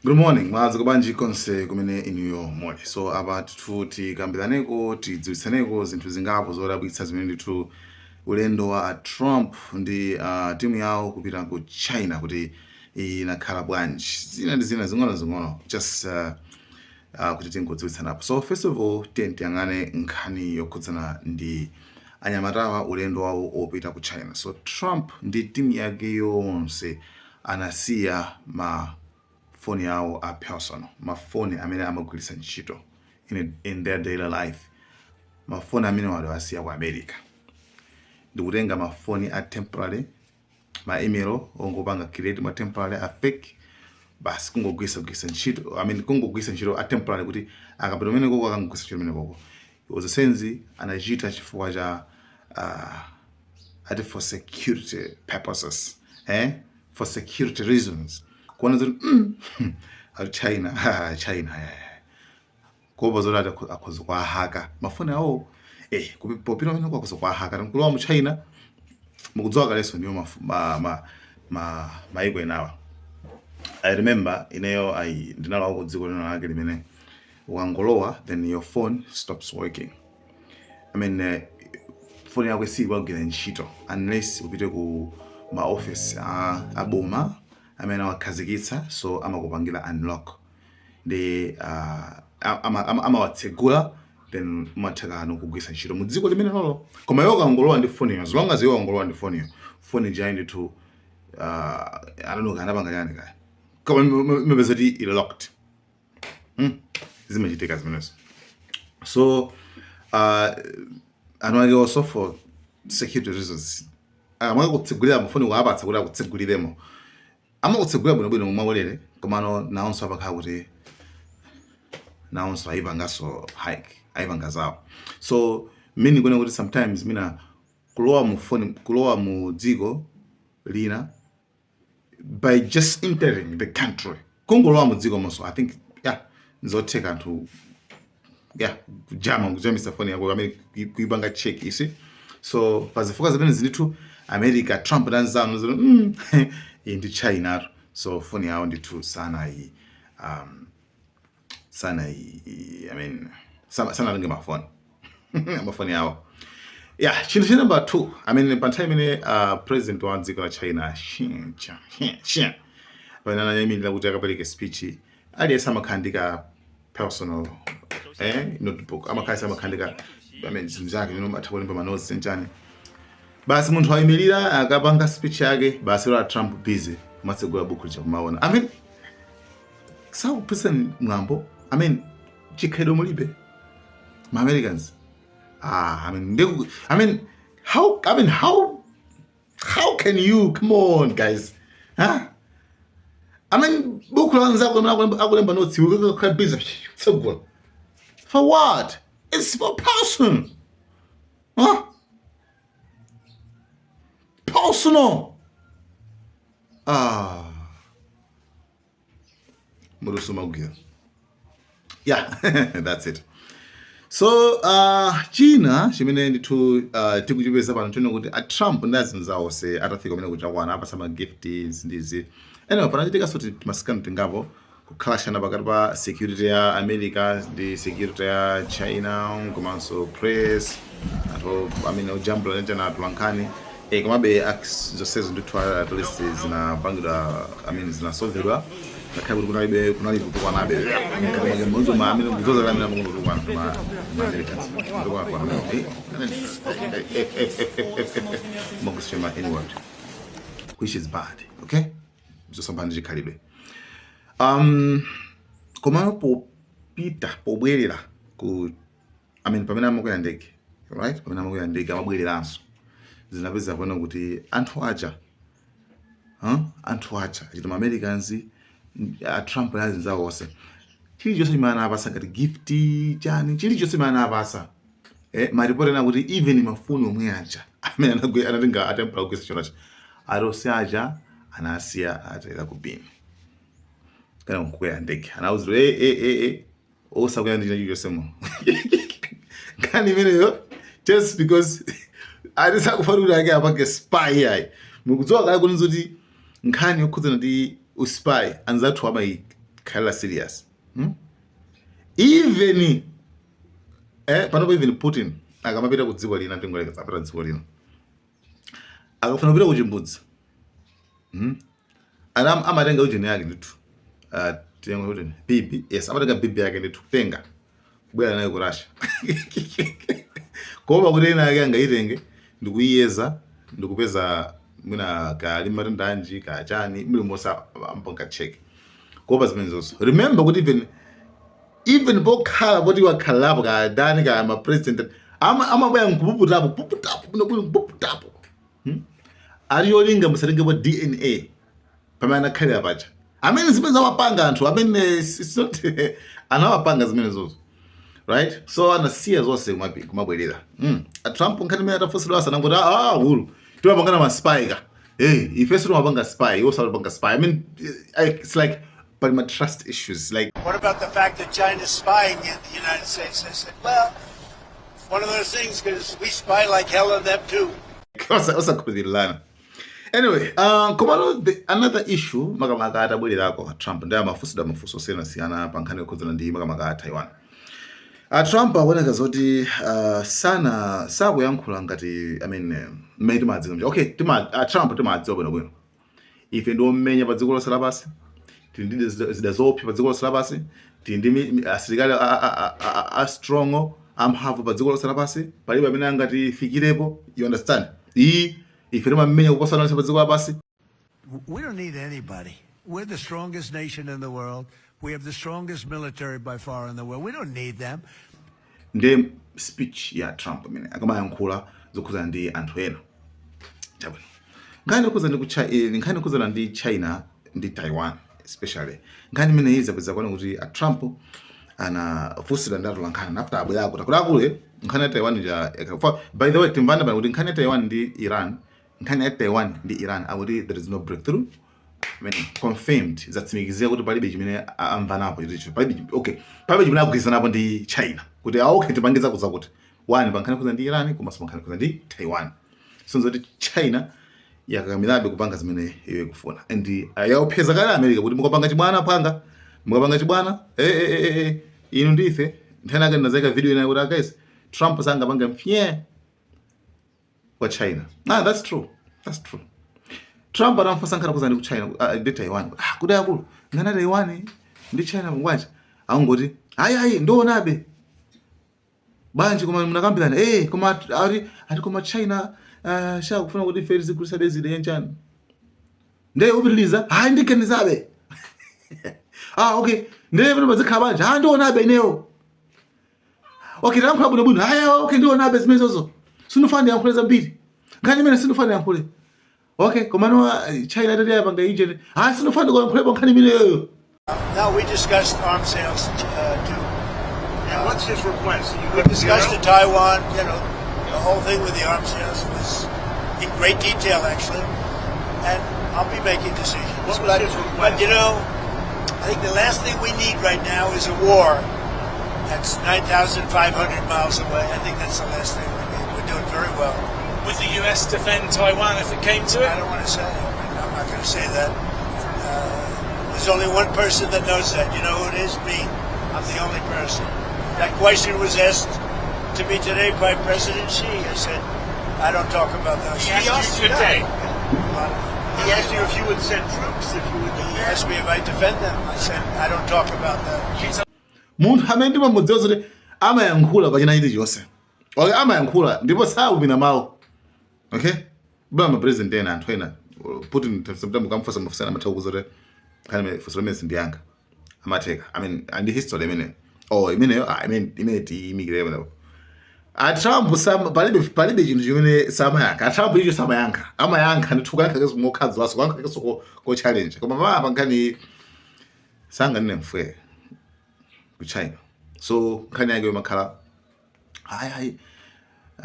Good morning, mwazi kubanji konse kumene inuyo mole. So abathu tikambiraneko tidziwitsaneko zinthu zingapo zodabwitsa zimene ndithu ulendo wa Trump ndi timu yawo kupita ku China kuti inakhala bwanji. Zina ndi zina zing'ono just kuti tingodziwitsanapo. So first of all tiyang'ane nkhani yokhudzana ndi anyamatawa ulendo wawo opita ku China. So Trump ndi timu yake yonse anasiya mafoni yawo a personal, mafoni amene amagwiritsa ntchito in their daily life. Mafoni amene wasiya ku America. Ndikutenga mafoni a temporary, ma email ongopanga create ma temporary a fake, basi kungogwiritsa ntchito, kungogwiritsa ntchito a temporary kuti akapita umene koko akangogwiritsa ntchito umene koko. Uzenzi anachita chifukwa cha for security purposes, for security reasons. Kuona zoti China kuba zolata akhoza kwa haka mafoni awo popita umene kwakoza kwa haka mkulowa mu China mukudziwa kaleso ndiyo maiko enawa. I remember ineyo ndinalawa ku dziko lina lake limene ukangolowa then your phone stops working. Phone yako sikugwira ntchito unless upite ku ma office aboma amene wakhazikitsa, so amakupangira unlock ndi amawatsegula then matheka kugwiritsa ntchito mu dziko limene lolo. Koma iwo kangolowa ndi phone yo, as long as iwo kangolowa ndi phone yo, phone jaindi to I don't know kanapanga yani kaya koma mebeza ti locked. Zimachitika zimenezo. So anwage also for security reasons amakutsegulira mafoni wapatsa kuti akutseguliremo, amakutsegulira bwinobwino mumawolere komano nawonso apakhala kuti nawonso ayipangaso hike ayipangazawo. So mini kuona kuti sometimes mina kulowa mu dziko lina by just entering the country, kungolowa mu dziko monso I think nzotheka anthu kujamisa phone yako amene kuipanga check, you see. So pazifuka zimene zindithu America Trump danzano zino ndi China, so phone yawo ndithu sana linge mafoni mafoni yawo. Chinthu cha number 2, pa nthawi imene president wa dziko la China Xi pamene anayimilira kuti akapereke speech, aliyesa amakhandika personal notebook, amakhalisa amakhandika zinthu zake atha kulemba manotes nchani. Basi munthu ayimirira akapanga speech yake, basi la Trump busy kumatsegula buku lija kumaona. Sakupisa mwambo, chikhedo mulibe ma Americans. How can you, come on guys, buku lanza akulemba notes ukakhala busy tsegula for what? It's for person. Personal. That's it. So China chimene ndithu tikuchipeza pano tino kuti Trump ndazinzawo se atafika kumene kuchakwana apa sama gifts ndizi. Anyway, panachitika soti masikano tingapo kukhalashana pakati pa security ya America ndi security ya China komanso press ato ujambula njana atulankhani komabe zosezo ndithu atolisi zinapangidwa zinasolvedwa ngakhale kuti kunali kutukwanabe mwanzo kuzoza lamina mungu kutukwana ma Americans kutukwana inward, which is bad, okay? Zosambana chikhalibe. Komano pobwerera ku pamene amakwera ndege, right? Pamene amakwera ndege amabwereranso zinapeza kuona kuti anthu aja chito Americans Trump yazinzawo wose chilichonse chimene apasa ngati gift chani chilichonse chimene apasa maripoti ena kuti even mafoni omwe aja amene anatenga atempera kugwisa chonacho atonse aja anasiya atayika ku bin kana kukwera ndege anawuzira osakwera ndi chilichonsemo kani imeneyo just because atisakufanira kuti ake apange spy mukudziwa kale kuti nkhani yokhudzana ndi uspy anzathu khala serious. Even panopo even Putin akamapita ku dziko lina tingoleka apita dziko lina akafuna kupita kuchimbudzi amatenga ujeni yake ndithu tiyango kuti bibi, yes, amatenga bibi yake ndithu kutenga kubwera nayo ku Russia koma kuti ena yake angaitenge ndikuyiyeza ndikupeza mwina kali marindanji kachani mlimosa amponga check kopa zimene zonso. Remember kuti even bokhala kuti wakhalapo ka dani ka ma president amabaya nkupuputapo aliyolinga musalinge bo DNA pamene akhalira pacha amene zimene zawapanga anthu amene anawapanga zimene zozo, right? So anasiya zonse kumabwerera Trump nkhani imene atafunsidwa asanangoti hulu tiwapangana ma spy ka ife sitimapanga spy iwo sapanga spy. I mean, it's like but my trust issues. Like, what about the fact that China's spying in the United States? I said, well, it's one of those things because we spy like hell on them too. Anyway, another issue makamaka atabwererako Trump ndiye mafuso siyana pankhani yokhuzana ndi makamaka Taiwan. Trump aoneka zoti sana sakuyankhula ngati mmene timadziwa. Okay, Trump timadziwa bwinobwino ife ndiomenya pa dziko lonse lapansi, tili ndi zida zopsa pa dziko lonse lapansi, tili ndi asilikali strong amphamvu pa dziko lonse lapansi, palibe amene angatifikirepo. You understand? Ife timamenya kuposa lonse pa dziko lapansi. We don't need anybody. We're the strongest nation in the world. We have the strongest military by far in the world. We don't need them. Ndi speech ya Trump amene akamayankhula zokhuzana ndi anthu ena. Chabwino. Nkhani yokhuzana ndi China ndi Taiwan especially. Nkhani imene izapeza kuona kuti Trump anafunsira ndi atolankhani after abwera kutakule nkhani ya Taiwan by the way timvana pano kuti nkhani ya Taiwan ndi Iran, nkhani ya Taiwan ndi Iran akuti there is no breakthrough. I mean, confirmed zatsimikizira kuti palibe chimene amvanapo icho. Palibe chimene akugwirizanapo ndi China kuti okay tipangiza kuza kuti one pankhani kuza ndi Iran komanso pankhani kuza ndi Taiwan. Sonzo kuti China yakakamirabe kupanga zimene iwe kufuna and yaopeza kale America kuti mukapanga chibwana inu ndife nthena yake ndazeka video ina kuti guys Trump sangapanga mpye wa China. That's true. Trump anamfasa nkhala kuza ndi ku China ndi Taiwan kuti akulu ngana Taiwan ndi China mungwacha angoti hayi ndoonabe banji koma munakambirana koma ati koma China kufuna kuti ife zigulisa bezide yenchani ndiye upitiliza hayi ndikenizabe okay ndiye pano bazikhala banje ndionabe ineyo okay ndamkhala bwinobwino hayi okay ndionabe zimene zozo sinofana yankhule zambiri ngani imene sinofana yankhule okay komano China ndiye yapanga ije sinofana kuyankhulapo nkhani imeneyo. Now we discussed arms sales too. And what's his request? We discussed the Taiwan, the whole thing with the arms sales. It was in great detail, actually. And I'll be making decisions. What was his request? But, I think the last thing we need right now is a war that's 9,500 miles away. I think that's the last thing we need. We're doing very well. Would the US defend Taiwan if it came to it? I don't want to say it. I'm not going to say that. There's only one person that knows that. You know who it is? Me. I'm the only person. That question was asked to me today by President Xi. I said, I don't talk about those. He asked you today. He asked you if you would send troops, if you would He asked me if I defend them. I said, I don't talk about that. Munthu amene ndimamudziwa kuti amayankhula pachina chilichonse. Okay, amayankhula ndipo saupina mawu. Okay? Bwa ma president ena anthu ena Putin sometimes ukamfusa mafusana amathawu kuzote kana fuso lemene sindiyanga amatheka. I mean and history imene imene imikire bwana. Trump palibe chinthu chimene samayankha. Trump icho samayankha. Amayankha ndithuka kakeso mokhazi waso kankha kakeso ko challenge. Koma mama ngani sanga nne mfwe ku China. So nkhani yake yomakhala hayi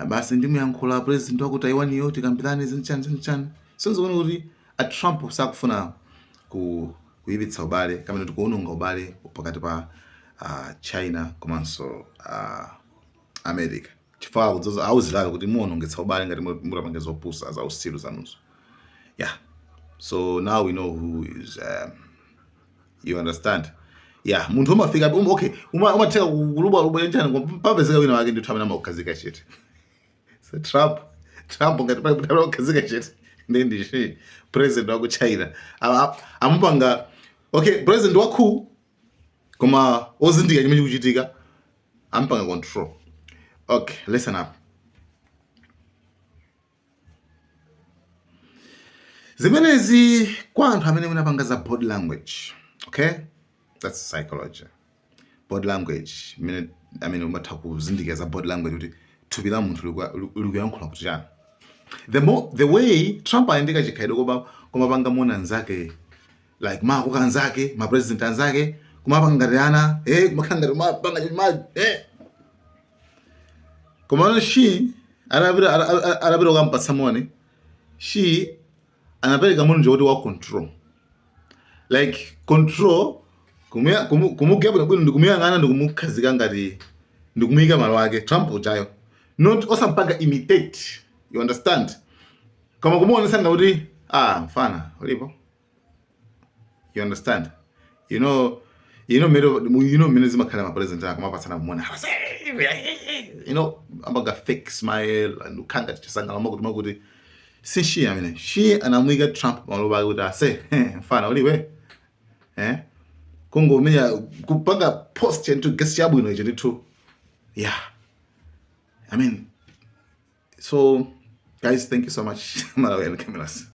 basi ndimuyankhula president wa ku Taiwan yo tikambirane zinchani. Sinzoona kuti Trump sakufuna kuyibitsa ubale kamene tikuononga ubale pakati pa China komanso America. Chifukwa kudzoza awuzilala kuti muonongetsa ubale ngati murapanga zopusa za usilu zanuzo. Yeah. So now we know who is you understand. yeah munthu umafika okay umatheka kuluba njani papezeka wina wake ndithu amene amakukhazika shit so Trump ngati pali kuti amakukhazika shit ndishi president wa ku China amupanga okay president wa cool koma ozindika chimene chikuchitika ampanga control. Okay, listen up. Zimenezi kwa anthu amene munapanga za body language, okay? That's psychology. Body language, amene umatha kuzindikira za body language kuti thupi la munthu likuyankhula kuti chani. The way Trump ayendeka chikhalidwe kumapanga mona nzake like makuka anzake, ma president anzake, kumapanga ngati ana, kumakhala ngati kumapanga Koma she anapita kukampatsa moni, she anapereka moni kuti wa control. Like control kumugea bwino ndikumuyang'ana ndikumukhazika ngati ndikumuyika malo ake Trump uchayo. Not osampanga imitate. You understand? Koma kumuonesa ngati mfana ulipo. You understand? You know mene zimakhala ma president akumapasana moni. Ambaga fake smile and ukanga chisanga makuti si she anamwiga Trump maloba kuti ase mfana uliwe Kongo umenya kupanga post into guest yabwino ichi ndithu yeah I mean so guys thank you so much Malawi and Cameras.